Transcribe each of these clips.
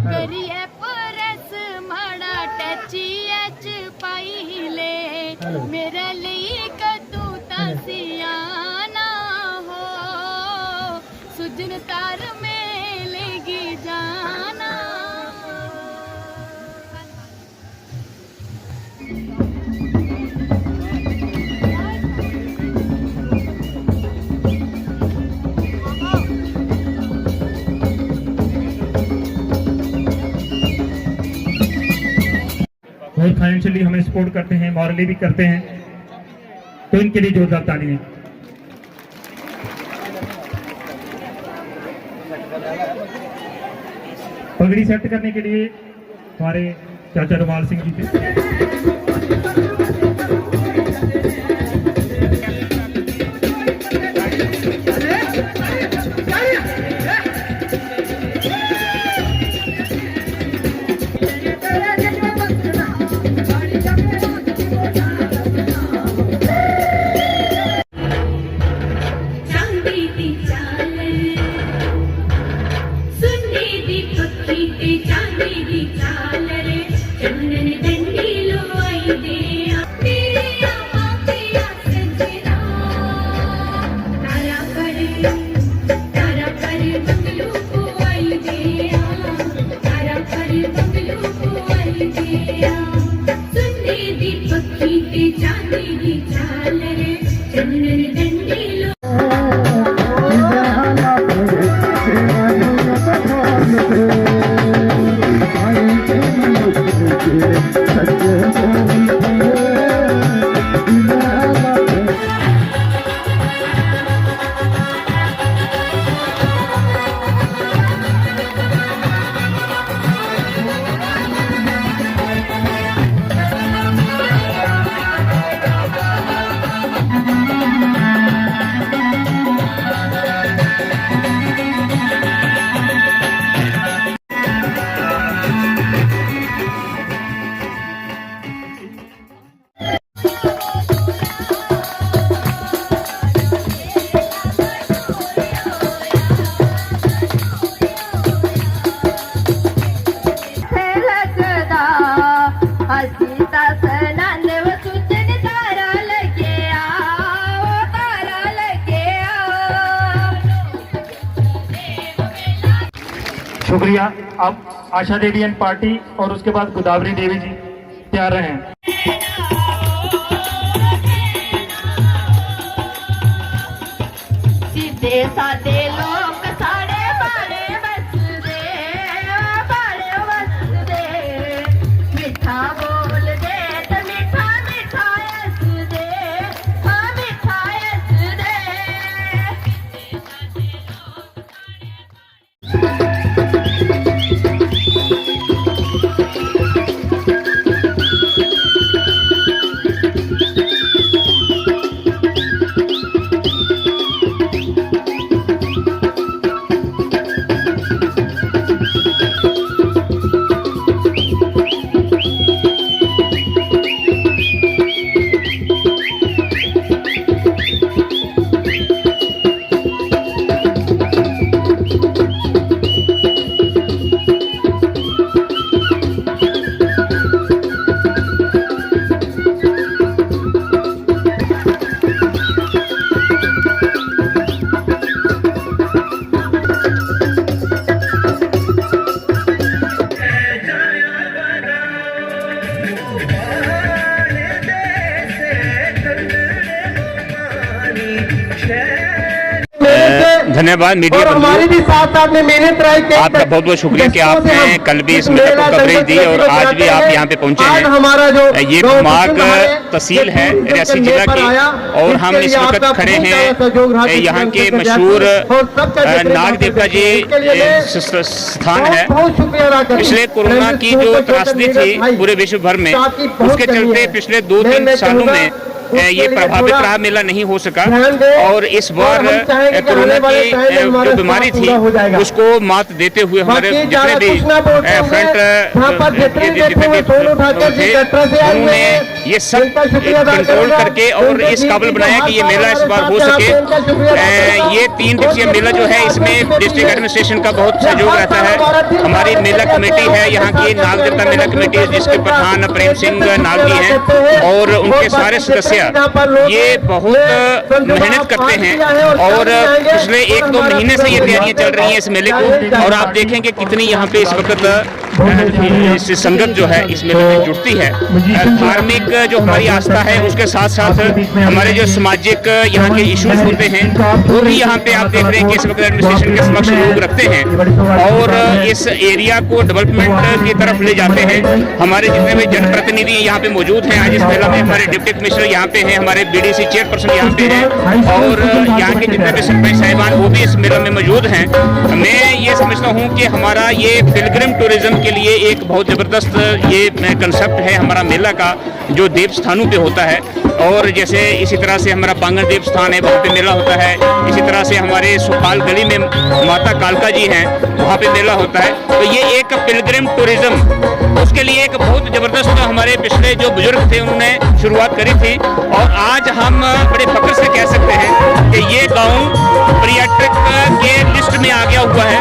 करिए परस माड़ा टची एच पाई ले मेरे लिए कदू तसियाना हो सुजन तार में लेगी जाना। बहुत फाइनेंशियली हमें सपोर्ट करते हैं, मॉरली भी करते हैं, तो इनके लिए जोरदार तालियां। पगड़ी सेट करने के लिए हमारे चाचा रुमाल सिंह जी थे। शुक्रिया। अब आशा देवी एंड पार्टी और उसके बाद गोदावरी देवी जी तैयार रहे हैं। सीधे साधे लोग साड़े बारे बसदे मीठा बोल दे तो मीठा मीठा हंस दे मीठा हंस दे। धन्यवाद मीडिया और हमारी भी साथ साथ में मेहनत रही। आपका बहुत बहुत शुक्रिया कि आपने कल भी इस मेले को कवरेज दी और आज भी आप यहाँ पे पहुंचे हैं। हमारा जो ये माग तहसील है रियासी जिला की और हम इस वक्त खड़े हैं यहाँ के मशहूर नाग देवता जी स्थान है। पिछले कोरोना की जो त्रासदी थी पूरे विश्व भर में, उसके चलते पिछले 2-3 सालों में ये प्रभावित रहा, मेला नहीं हो सका। और इस बार कोरोना की जो बीमारी थी उसको मात देते हुए हमारे जितने भी फ्रंट उन्होंने ये सब कंट्रोल करके और इस काबिल बनाया कि ये मेला इस बार हो सके। ये 3 दिवसीय मेला जो है इसमें डिस्ट्रिक्ट एडमिनिस्ट्रेशन का बहुत सहयोग रहता है। हमारी मेला कमेटी है यहाँ की, नाग देवता मेला कमेटी, जिसके प्रधान प्रेम सिंह नागजी हैं और उनके सारे सदस्य ये बहुत मेहनत करते हैं। और पिछले 1-2 महीने से ये तैयारियां चल रही हैं इस मेले को। और आप देखेंगे कितनी यहाँ पे इस वक्त संगत जो है इस मेले में जुटती है। धार्मिक जो हमारी आस्था है उसके साथ साथ हमारे जो सामाजिक यहाँ के इश्यूज होते हैं वो भी यहाँ पे आप देख रहे हैं कि इस वक्त एडमिनिस्ट्रेशन के समक्ष लोग रखते हैं और इस एरिया को डेवलपमेंट की तरफ ले जाते हैं। हमारे जितने भी जनप्रतिनिधि यहाँ पे मौजूद हैं आज इस मेला में, हमारे डिप्टी कमिश्नर यहाँ पे हैं, हमारे BDC चेयरपर्सन यहाँ पे हैं और यहाँ के जितने भी सरपंच साहिबान वो भी इस मेला में मौजूद हैं। मैं ये समझता हूँ कि हमारा ये पिलग्रिम टूरिज्म के लिए एक बहुत ज़बरदस्त ये कंसेप्ट है हमारा मेला का, जो देव स्थानों पे होता है। और जैसे इसी तरह से हमारा बांगड़ देव स्थान है, वहाँ पे मेला होता है। इसी तरह से हमारे सुखाल गली में माता कालका जी हैं, वहाँ पे मेला होता है। तो ये एक पिलग्रिम टूरिज्म, उसके लिए एक बहुत ज़बरदस्त हमारे पिछले जो बुजुर्ग थे उन्होंने शुरुआत करी थी। और आज हम बड़े फख्र से कह सकते हैं कि ये गाँव पर्यटक के लिस्ट में आ गया हुआ है।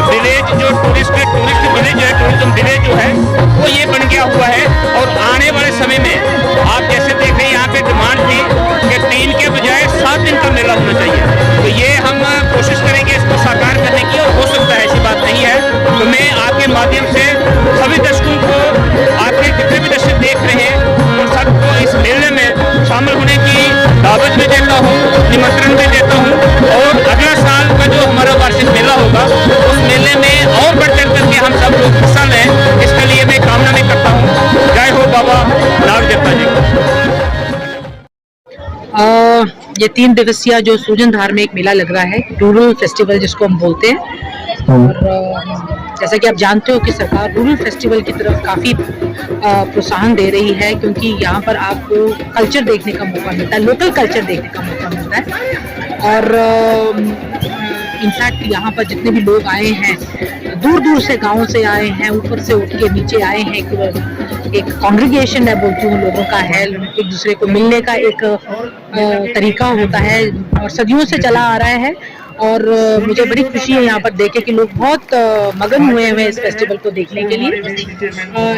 विलेज जो टूरिस्ट विलेज है, टूरिज्म विलेज जो है वो ये बन गया हुआ है। और आने वाले समय में आप जैसे देख रहे हैं यहाँ पे डिमांड थी कि 3 के बजाय 7 दिन का मेला होना चाहिए। तो ये हम कोशिश करेंगे इसको साकार करने की, और हो सकता है ऐसी बात नहीं है। तो मैं आपके माध्यम से सभी दर्शकों को, आपके जितने भी दर्शक देख रहे हैं उन सबको इस मेले में शामिल होने की दावत भी देता हूँ, निमंत्रण भी देता हूँ। और अगला साल का जो हमारा वार्षिक मेला होगा उस मेले में और बढ़ चढ़ करके हम सब लोग हिस्सा लें, इसके लिए मैं कामना भी करता हूँ। जय हो बाबा नाग देवता जी। ये 3 दिवसीय जो सूजनधार में एक मेला लग रहा है, रूरल फेस्टिवल जिसको हम बोलते हैं। और जैसा कि आप जानते हो कि सरकार रूरल फेस्टिवल की तरफ काफ़ी प्रोत्साहन दे रही है, क्योंकि यहाँ पर आपको कल्चर देखने का मौका मिलता है, लोकल कल्चर देखने का मौका मिलता है। और इनफैक्ट यहाँ पर जितने भी लोग आए हैं, दूर दूर से गाँव से आए हैं, ऊपर से उठ के नीचे आए हैं, एक कॉन्ग्रीगेशन है बोलती हूँ लोगों का है, एक दूसरे को मिलने का एक तरीका होता है और सदियों से चला आ रहा है। और मुझे बड़ी खुशी है यहाँ पर देखे कि लोग बहुत मगन हुए हैं इस फेस्टिवल को देखने के लिए।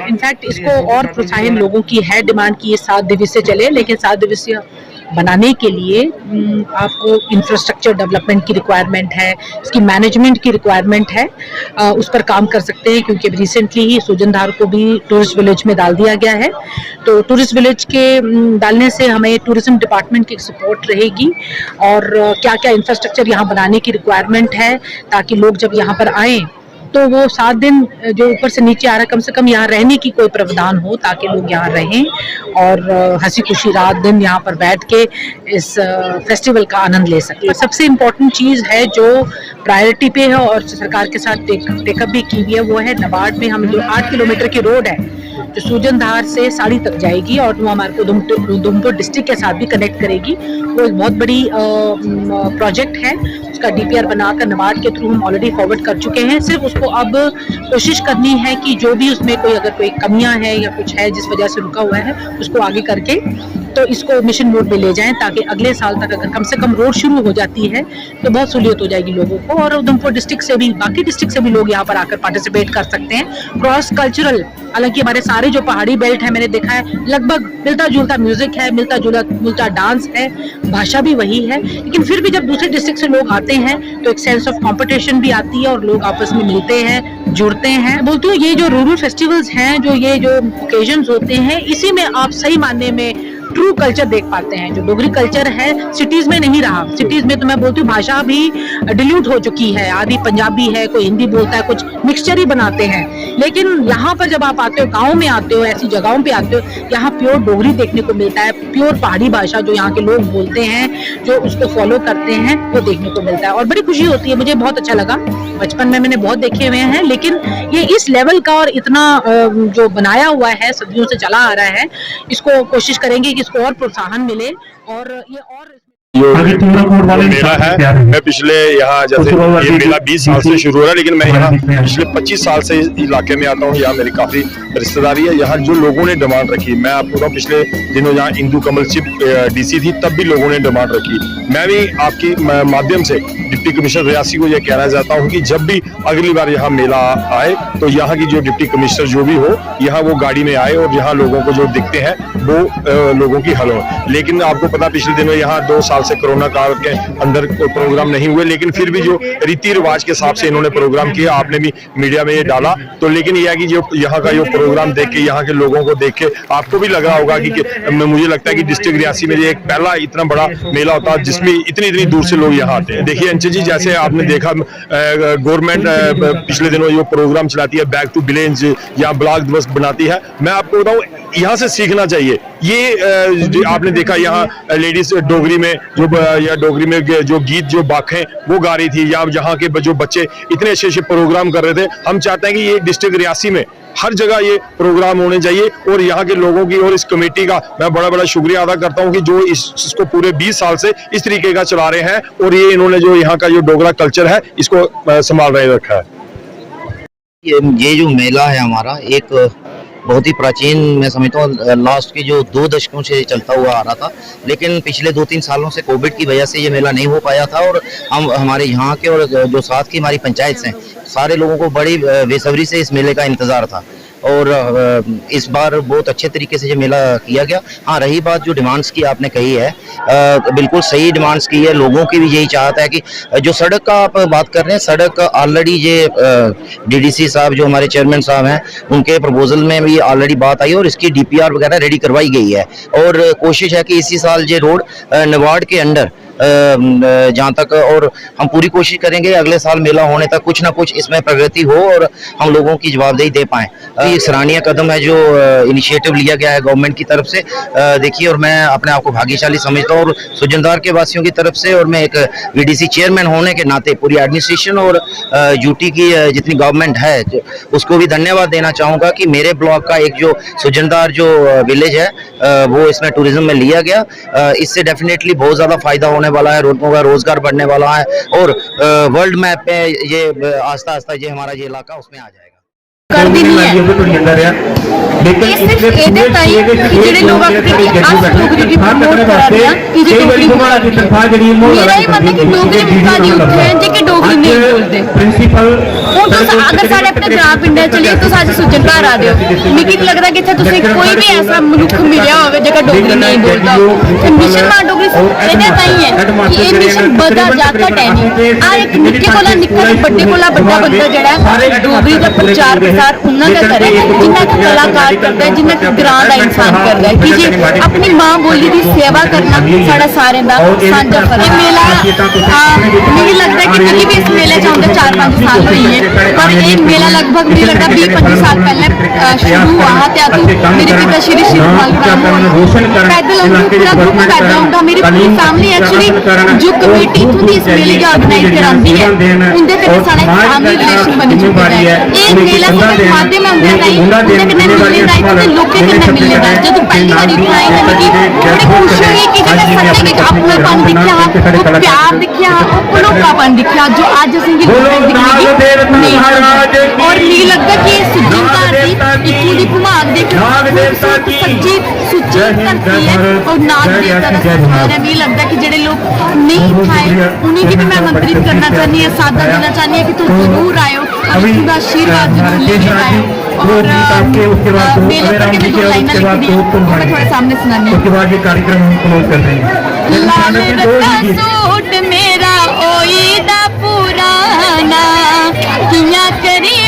इनफैक्ट इसको और प्रोत्साहन लोगों की है, डिमांड की ये 7 दिवसीय चले, लेकिन 7 दिवसीय बनाने के लिए आपको इंफ्रास्ट्रक्चर डेवलपमेंट की रिक्वायरमेंट है, इसकी मैनेजमेंट की रिक्वायरमेंट है। उस पर काम कर सकते हैं, क्योंकि रिसेंटली ही सूजनधार को भी टूरिस्ट विलेज में डाल दिया गया है। तो टूरिस्ट विलेज के डालने से हमें टूरिज्म डिपार्टमेंट की सपोर्ट रहेगी और क्या क्या इंफ्रास्ट्रक्चर यहाँ बनाने की रिक्वायरमेंट है, ताकि लोग जब यहाँ पर आएँ तो वो 7 दिन जो ऊपर से नीचे आ रहा है, कम से कम यहाँ रहने की कोई प्रावधान हो, ताकि लोग यहाँ रहें और हंसी खुशी रात दिन यहाँ पर बैठ के इस फेस्टिवल का आनंद ले सकें। सबसे इम्पोर्टेंट चीज़ है जो प्रायोरिटी पे है और सरकार के साथ टेकअप भी की हुई है, वो है नबार्ड में हम जो 8 किलोमीटर की रोड है जो सूजनधार से साड़ी तक जाएगी और वो हमारे को उधमपुर डिस्ट्रिक्ट के साथ भी कनेक्ट करेगी। वो एक बहुत बड़ी प्रोजेक्ट है, उसका DPR बनाकर नबार्ड के थ्रू हम ऑलरेडी फॉरवर्ड कर चुके हैं। सिर्फ उसको अब कोशिश करनी है कि जो भी उसमें अगर कोई कमियां हैं या कुछ है जिस वजह से रुका हुआ है, उसको आगे करके तो इसको मिशन मोड में ले जाएं, ताकि अगले साल तक अगर कम से कम रोड शुरू हो जाती है तो बहुत सहूलियत हो जाएगी लोगों को। और उधमपुर डिस्ट्रिक्ट से भी, बाकी डिस्ट्रिक्ट से भी लोग यहाँ पर आकर पार्टिसिपेट कर सकते हैं। क्रॉस कल्चरल, हालांकि हमारे सारे जो पहाड़ी बेल्ट है मैंने देखा है लगभग मिलता जुलता म्यूजिक है, मिलता जुलता डांस है, भाषा भी वही है, लेकिन फिर भी जब दूसरे डिस्ट्रिक्ट से लोग आते हैं तो एक सेंस ऑफ कंपटीशन भी आती है और लोग आपस में मिलते हैं, जुड़ते हैं। बोलती हूँ ये जो रूरल फेस्टिवल्स हैं, ये जो ओकेजन्स होते हैं, इसी में आप सही मानने में ट्रू कल्चर देख पाते हैं। जो डोगरी कल्चर है सिटीज में नहीं रहा। सिटीज में तो मैं बोलती हूँ भाषा भी डिल्यूट हो चुकी है, आधी पंजाबी है, कोई हिंदी बोलता है, कुछ मिक्सचर ही बनाते हैं। लेकिन यहाँ पर जब आप आते हो, गाँव में आते हो, ऐसी जगहों पे आते हो, यहाँ प्योर डोगरी देखने को मिलता है, प्योर पहाड़ी भाषा जो यहाँ के लोग बोलते हैं, जो उसको फॉलो करते हैं, वो देखने को मिलता है और बड़ी खुशी होती है। मुझे बहुत अच्छा लगा। बचपन में मैंने बहुत देखे हुए हैं, लेकिन ये इस लेवल का और इतना जो बनाया हुआ है, सदियों से चला आ रहा है, इसको कोशिश करेंगे कि इसको और प्रोत्साहन मिले और ये और आगे तीनों कोड वाले मेला है। मैं पिछले यहाँ जैसे ये मेला 20 साल से शुरू हो रहा है, लेकिन मैं यहाँ पिछले 25 साल से इस इलाके में आता हूँ। यहाँ मेरी काफी रिश्तेदारी है। यहाँ जो लोगों ने डिमांड रखी, मैं आपको बताऊँ, पिछले दिनों यहाँ इंदू कमल चिप डीसी थी, तब भी लोगों ने डिमांड रखी। मैं भी आपकी माध्यम से डिप्टी कमिश्नर रियासी को यह कहना चाहता हूँ कि जब भी अगली बार यहाँ मेला आए तो यहाँ की जो डिप्टी कमिश्नर जो भी हो, यहाँ वो गाड़ी में आए और यहाँ लोगों को जो दिखते हैं वो लोगों की हल हो। लेकिन आपको पता, पिछले दिनों यहाँ 2 साल से कोरोना काल के अंदर कोई प्रोग्राम नहीं हुए, लेकिन फिर भी जो रीति रिवाज के हिसाब से इन्होंने प्रोग्राम किया, आपने भी मीडिया में ये डाला। तो लेकिन यह है कि जो यहाँ का जो प्रोग्राम देख के, यहाँ के लोगों को देख के आपको भी लग रहा होगा कि मुझे लगता है कि डिस्ट्रिक्ट रियासी में ये एक पहला इतना बड़ा मेला होता है जिसमें इतनी दूर से लोग यहाँ आते हैं। देखिए अंशु जी, जैसे आपने देखा गवर्नमेंट पिछले दिनों जो प्रोग्राम चलाती है, बैक टू विलेज या ब्लॉक दिवस बनाती है, मैं आपको बताऊं यहाँ से सीखना चाहिए। ये आपने देखा यहाँ लेडीज डोगरी में जो गीत जो बाखें वो गा रही थी, या यहाँ के जो बच्चे इतने अच्छे प्रोग्राम कर रहे थे। हम चाहते हैं कि ये डिस्ट्रिक्ट रियासी में हर जगह ये प्रोग्राम होने चाहिए, और यहाँ के लोगों की और इस कमेटी का मैं बड़ा शुक्रिया अदा करता हूँ कि जो इसको पूरे 20 साल से इस तरीके का चला रहे हैं, और ये इन्होंने जो यहाँ का जो डोगरा कल्चर है इसको संभाल रहे रखा है। ये जो मेला है हमारा, एक बहुत ही प्राचीन, मैं समझता हूँ लास्ट के जो 2 दशकों से चलता हुआ आ रहा था, लेकिन पिछले 2-3 सालों से कोविड की वजह से ये मेला नहीं हो पाया था। और हमारे यहाँ के और जो साथ की हमारी पंचायत हैं, सारे लोगों को बड़ी बेसब्री से इस मेले का इंतज़ार था, और इस बार बहुत अच्छे तरीके से ये मेला किया गया। हाँ, रही बात जो डिमांड्स की आपने कही है, बिल्कुल सही डिमांड्स की है। लोगों की भी यही चाहत है कि जो सड़क का आप बात कर रहे हैं, सड़क ऑलरेडी ये डीडीसी साहब जो हमारे चेयरमैन साहब हैं, उनके प्रपोजल में भी ऑलरेडी बात आई और इसकी डीपीआर वगैरह रेडी करवाई गई है। और कोशिश है कि इसी साल ये रोड नवाड के अंडर जहाँ तक, और हम पूरी कोशिश करेंगे अगले साल मेला होने तक कुछ ना कुछ इसमें प्रगति हो और हम लोगों की जवाबदेही दे पाएं। ये सराहनीय कदम है जो इनिशिएटिव लिया गया है गवर्नमेंट की तरफ से। देखिए, और मैं अपने आप को भाग्यशाली समझता हूँ, और सुजनदार के वासियों की तरफ से, और मैं एक वीडीसी चेयरमैन होने के नाते पूरी एडमिनिस्ट्रेशन और यूटी की जितनी गवर्नमेंट है उसको भी धन्यवाद देना चाहूँगा कि मेरे ब्लॉक का एक जो सुजनदार जो विलेज है वो इसमें टूरिज्म में लिया गया। इससे डेफिनेटली बहुत ज़्यादा फायदा होने वाला है, लोगों का रोजगार बढ़ने वाला है, और वर्ल्ड मैप पे ये आस्ता आस्ता ये हमारा ये इलाका उसमें आ जाएगा। कर दी नहीं है। ये सिर्फ ਇਹਦੇ ਤਾਈ ਜਿਹੜੇ ਲੋਕ ਆਪਣੀ ਆਸ ਡੋਗਰੀ ਦੀ ਪ੍ਰਮੋਟ ਕਰ ਰਹੇ ਆ ਕਿ ਜੇ ਡੋਗਰੀ मेरा ही मतलब कि डोगरी मुक्ता नहीं उठे हैं जे कि डोगरी नहीं बोलते ਹੁਣ तो अगर सारे अपने ग्राम पिंडां चलिए तो सारे सुजन घर आ दियो। मिगी नहीं लगता कि इत्थे तुसीं कोई भी ऐसा मनुख मिलिया होवे जेका डोगरी नहीं बोलता। मिशन मां डोगरी ਇਹਦੇ ਤਾਈ है कि ये मिशन बड़ा जाता है नहीं आ एक निक्के कोला निक्का ते बड्डे कोला बड्डा बंदा जेड़ा है डोगरी दा प्रचार प्रसार उन्हां दा करे, जिन्ना कि कलाकार करदा है, जिन्ना कि ग्रां दा इंसान करदा है, कि जी अपनी मां बोली दी सेवा करना साडा सारें दा सांझा फर्ज है। मेला मुझे लगता है कि मिगी भी इस मेले च आउंदे 4-5 साल हुई है, पर ये मेला लगभग मुझे लगता 20-25 साल पहले शुरू हुआ था। तो मेरे पिता श्री शिवपाल पैदल पूरा ग्रुप पैदल होंदा, मेरी पूरी फैमिली एक्चुअली जो कमेटी इत्थों दी इस मेले की ऑर्गेनाइज करांदी है उनदे ते साडा फैमिली रिलेशन बनी चुका है। ये मेला सिर्फ माध्यम होंदा नहीं, उनदे कन्नै मिलने दा ते लोकें कन्नै मिलने दा। जदों पहली बार इत्थे आए ते मिगी बड़ी खुशी हुई कि जेह्ड़ा सच्चे इक अपनापन दिखिया, वो प्यार दिखिया, वो भलोकापन दिखिया जो अज असीं गी दिखने नहीं। और मुझे लगता कि सुजनदार दी इत्थों दी भुमाग देख सच्ची सुच्ची धरती है और नाग देवता दा स्थान है। मुझे लगता कि जेडे लोग नहीं खाए उन्हीं की भी मैं आमंत्रित करना चाहनी है, सादा देना चाहनी है कि तुम जरूर आयो, अभी का आशीर्वाद जरूर लेके आयो। और मेले पर के जो लाइनें लिखी दी मैं थोड़े सामने सुनानी हूं। उसके बाद ये कार्यक्रम हम क्लोज कर देंगे। लाल रत्ता सूट मेरा ओई दा पुराना किया करी